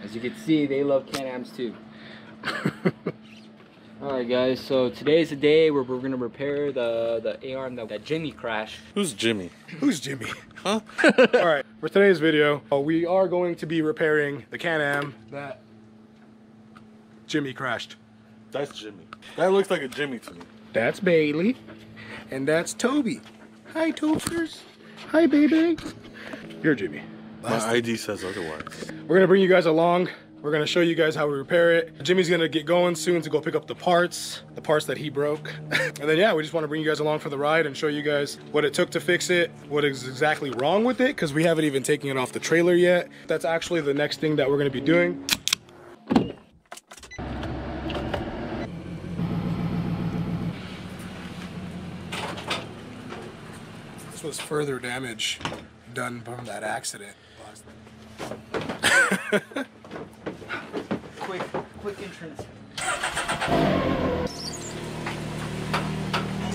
As you can see, they love Can-Ams too. Alright guys, so today is the day where we're gonna repair the arm that Jimmy crashed. Who's Jimmy? Who's Jimmy? Huh? Alright, for today's video, we are going to be repairing the Can-Am that Jimmy crashed. That's Jimmy. That looks like a Jimmy to me. That's Bailey. And that's Toby. Hi, Toasters. Hi, baby. You're Jimmy. My ID says otherwise. We're gonna bring you guys along. We're gonna show you guys how we repair it. Jimmy's gonna get going soon to go pick up the parts that he broke. And then yeah, we just wanna bring you guys along for the ride and show you guys what it took to fix it, what is exactly wrong with it, because we haven't even taken it off the trailer yet. That's actually the next thing that we're gonna be doing. This was further damage done from that accident. Quick entrance.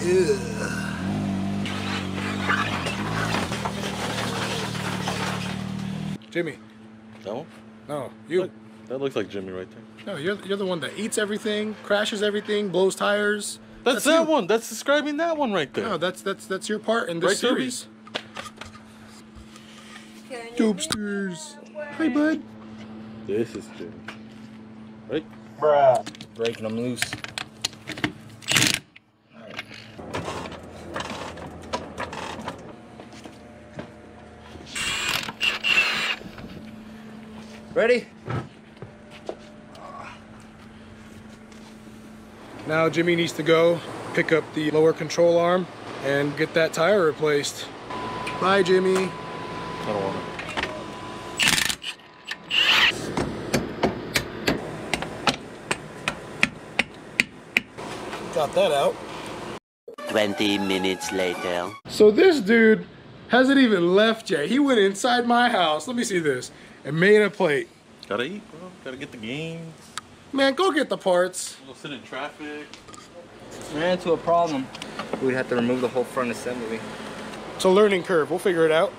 Ew. Jimmy. That one? No, you. That looks like Jimmy right there. No, you're the one that eats everything, crashes everything, blows tires. That's that one. That's describing that one right there. No, that's your part in this Right, series. Dopesters. Hi, bud. This is Jimmy. Right? Bruh. Breaking them loose. Alright. Ready? Now Jimmy needs to go pick up the lower control arm and get that tire replaced. Bye, Jimmy. I don't want to. Got that out. 20 minutes later. So this dude hasn't even left yet. He went inside my house. Let me see this. And made a plate. Gotta eat, bro. Gotta get the games. Man, go get the parts. We'll sit in traffic. Ran into a problem. We'd have to remove the whole front assembly. It's a learning curve. We'll figure it out.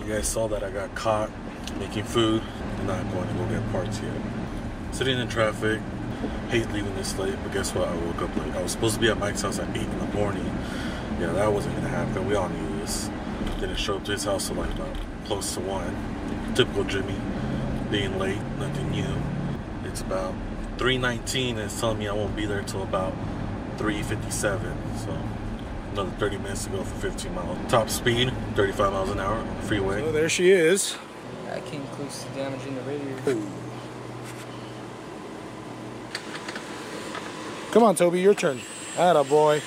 You guys saw that I got caught making food. I'm not going to go get parts yet. Sitting in traffic. Hate leaving this late, but guess what? I woke up late. I was supposed to be at Mike's house at 8 in the morning. Yeah, that wasn't gonna happen. We all knew this. Didn't show up to his house till like about close to 1. Typical Jimmy, being late, nothing new. It's about 3:19 and it's telling me I won't be there till about 3:57. So another 30 minutes to go for 15 miles. Top speed, 35 miles an hour on the freeway. So there she is. That came close to damaging the radiator. Ooh. Come on, Toby, your turn. Atta boy.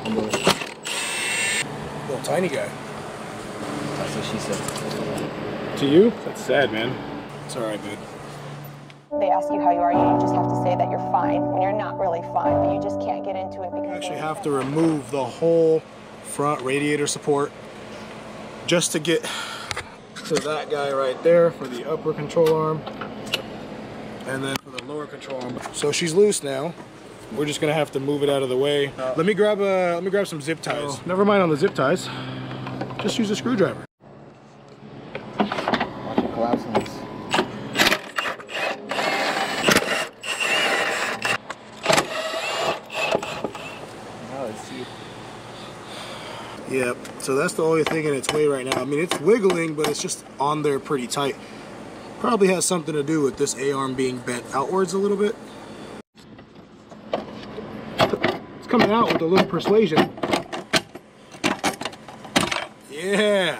Little tiny guy. That's what she said. To you? That's sad, man. It's alright, bud. They ask you how you are, you just have to say that you're fine when you're not really fine, but you just can't get into it because You actually have to remove the whole front radiator support just to get to that guy right there for the upper control arm. And then for the lower control arm. So she's loose now. We're just gonna have to move it out of the way. Let me grab some zip ties. Oh, never mind on the zip ties. Just use a screwdriver. Watch it collapse on this. Now let's see. Yep. So that's the only thing in its way right now. I mean, it's wiggling, but it's just on there pretty tight. Probably has something to do with this A-arm being bent outwards a little bit. It's coming out with a little persuasion. Yeah.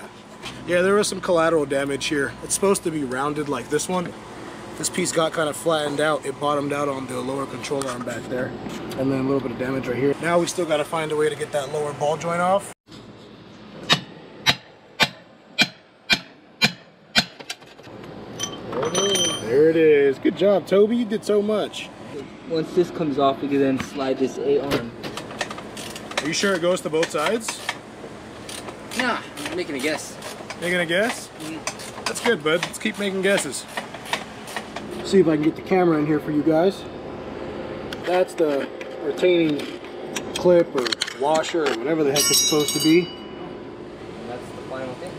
Yeah, there was some collateral damage here. It's supposed to be rounded like this one. This piece got kind of flattened out. It bottomed out on the lower control arm back there. And then a little bit of damage right here. Now we still got to find a way to get that lower ball joint off. There it is. Good job, Toby. You did so much. Once this comes off, we can then slide this A-arm. Are you sure it goes to both sides? Nah, I'm making a guess. Making a guess? Let's good, bud. Let's keep making guesses. See if I can get the camera in here for you guys. That's the retaining clip or washer or whatever the heck it's supposed to be. And that's the final thing.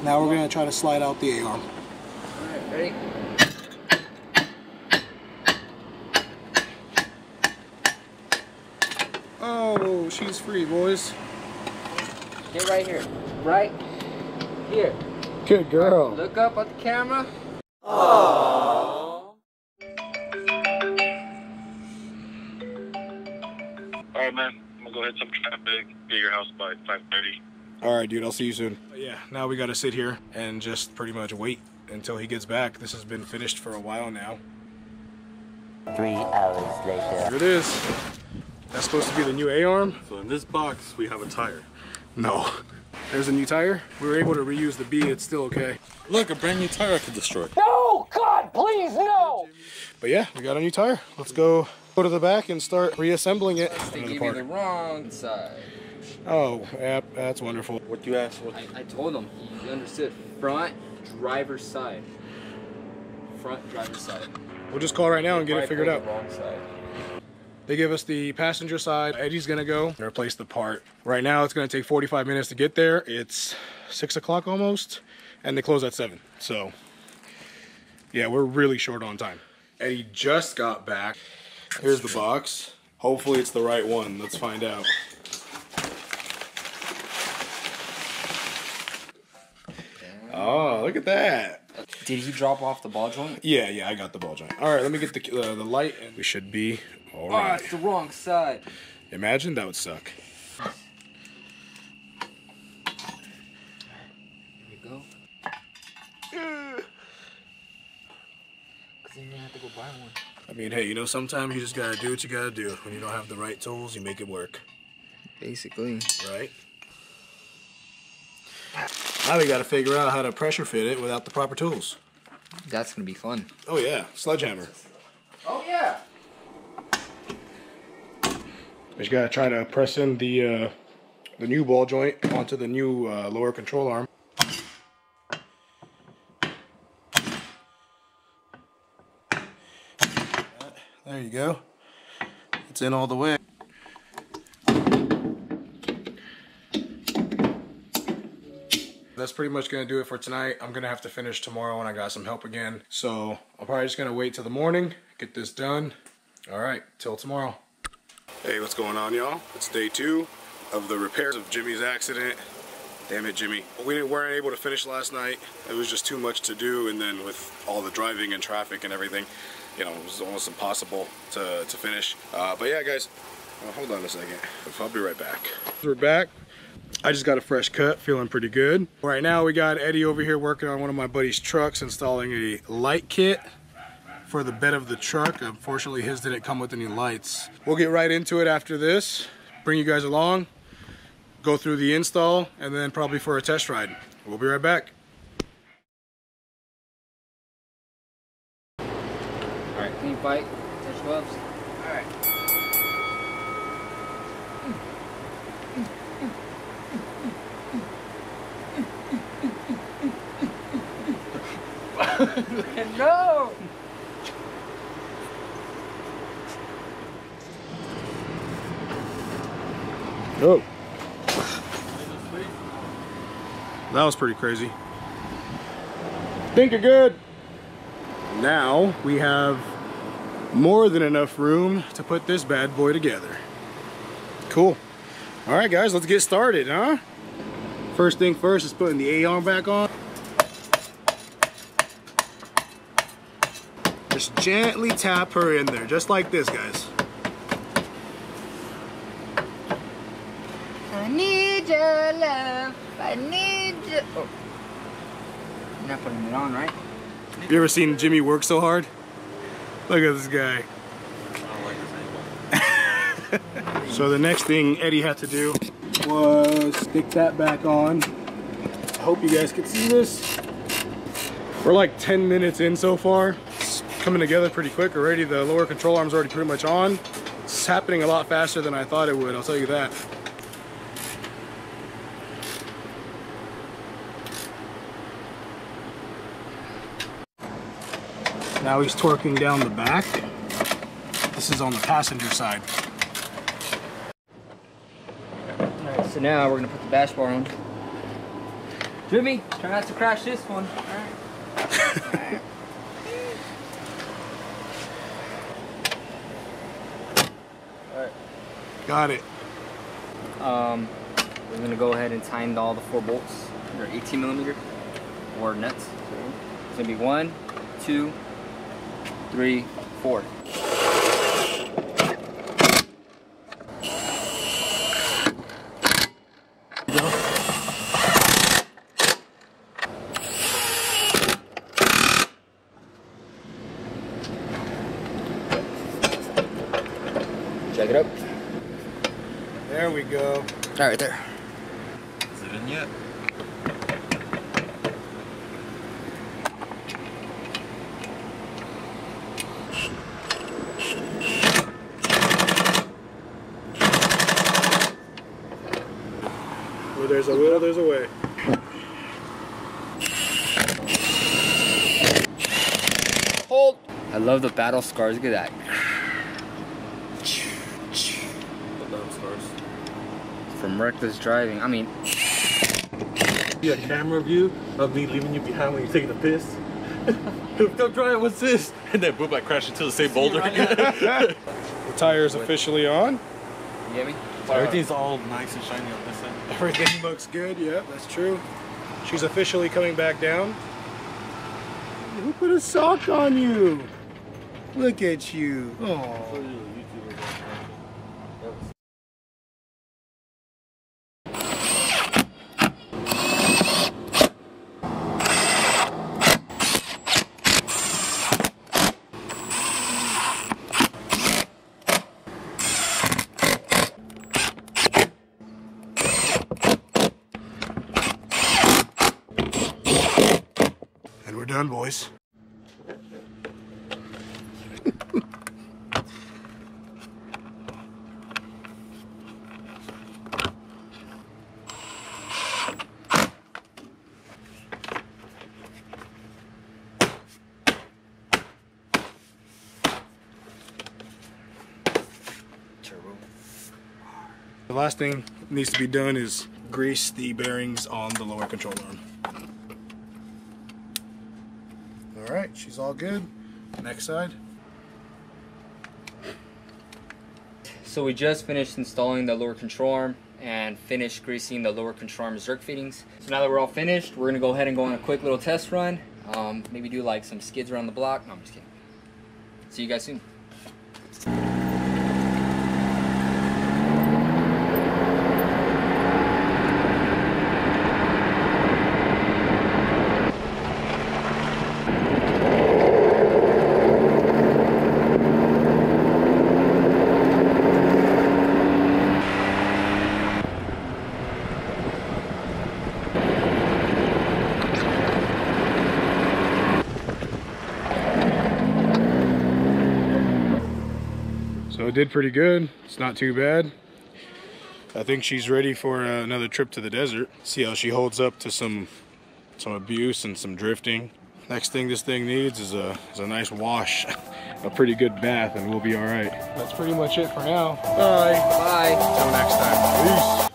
Now we're gonna try to slide out the A-arm. Alright, ready? Oh, she's free, boys. Get right here. Right here. Good girl. Look up at the camera. Alright, man. I'm gonna go hit some traffic, be at your house by 5:30. Alright, dude, I'll see you soon. Yeah, now we gotta sit here and just pretty much wait until he gets back. This has been finished for a while now. 3 hours later. Here it is. That's supposed to be the new A-arm? So in this box, we have a tire. No. There's a new tire. We were able to reuse the B. It's still okay. Look, a brand new tire I could destroy. No! God, please, no! But yeah, we got a new tire. Let's go to the back and start reassembling it. They gave me the wrong side. Oh, yep, that's wonderful. What you asked? I told him. He understood. Front driver's side. Front driver's side. We'll just call right now and get it figured out. The wrong side. They give us the passenger side. Eddie's gonna go and replace the part. Right now it's gonna take 45 minutes to get there. It's 6 o'clock almost, and they close at 7. So yeah, we're really short on time. Eddie just got back. Here's the box. Hopefully it's the right one. Let's find out. Oh, look at that. Did he drop off the ball joint? Yeah, I got the ball joint. All right, let me get the light, and we should be all right. Oh, it's the wrong side. Imagine that would suck. There you go. Because then you're going to have to go buy one. I mean, hey, you know, sometimes you just gotta do what you gotta do. When you don't have the right tools, you make it work. Basically. Right? Now we gotta figure out how to pressure fit it without the proper tools. That's going to be fun. Oh yeah, sledgehammer. Oh, yeah. We just gotta try to press in the new ball joint onto the new lower control arm. There you go. It's in all the way. That's pretty much gonna do it for tonight. I'm gonna have to finish tomorrow and I got some help again. So I'm probably just gonna wait till the morning, get this done. All right, till tomorrow. Hey, what's going on, y'all? It's day 2 of the repairs of Jimmy's accident. Damn it, Jimmy. We weren't able to finish last night. It was just too much to do, and then with all the driving and traffic and everything, you know, it was almost impossible to finish. But yeah, guys, hold on a second. I'll be right back. We're back. I just got a fresh cut, feeling pretty good. Right now we got Eddie over here working on one of my buddy's trucks, installing a light kit for the bed of the truck. Unfortunately, his didn't come with any lights. We'll get right into it after this, bring you guys along, go through the install, and then probably for a test ride. We'll be right back. Alright, clean bike, touch gloves. Alright. No! Oh. That was pretty crazy. Think you're good. Now we have more than enough room to put this bad boy together. Cool. All right, guys, let's get started, huh? First thing first is putting the A-arm back on. Just gently tap her in there, just like this, guys. I need your love. I need your... Oh. You're not putting it on, right? You ever seen Jimmy work so hard? Look at this guy. So the next thing Eddie had to do was stick that back on. I hope you guys can see this. We're like 10 minutes in so far. It's coming together pretty quick already. The lower control arm's already pretty much on. It's happening a lot faster than I thought it would, I'll tell you that. Now he's torquing down the back. This is on the passenger side. Alright, so now we're gonna put the bash bar on. Jimmy, try not to crash this one. Alright. Alright. Got it. We're gonna go ahead and tighten all the 4 bolts. They're 18mm or nuts. It's gonna be 1, 2, 3, 4. Check it up. There we go. All right, there. Is it in yet? Where there's a will, there's a way. Hold. I love the battle scars. Look at that. From reckless driving. I mean, See a camera view of me leaving you behind when you're taking a piss. Don't drive. What's this? And then boom, I crash into the same boulder. The tire's officially on. you get me? Everything's all nice and shiny on this end. Everything looks good. Yeah, that's true. She's officially coming back down. Who put a sock on you? Look at you. Oh. And we're done, boys. The last thing that needs to be done is grease the bearings on the lower control arm. Alright, she's all good. Next side. So we just finished installing the lower control arm and finished greasing the lower control arm zerk fittings. So now that we're all finished, we're gonna go ahead and go on a quick little test run. Maybe do like some skids around the block. No, I'm just kidding. See you guys soon. So it did pretty good. It's not too bad. I think she's ready for another trip to the desert. See how she holds up to some abuse and some drifting. Next thing this thing needs is a nice wash, a pretty good bath, and we'll be all right. That's pretty much it for now. Bye. Bye. Until next time. Peace.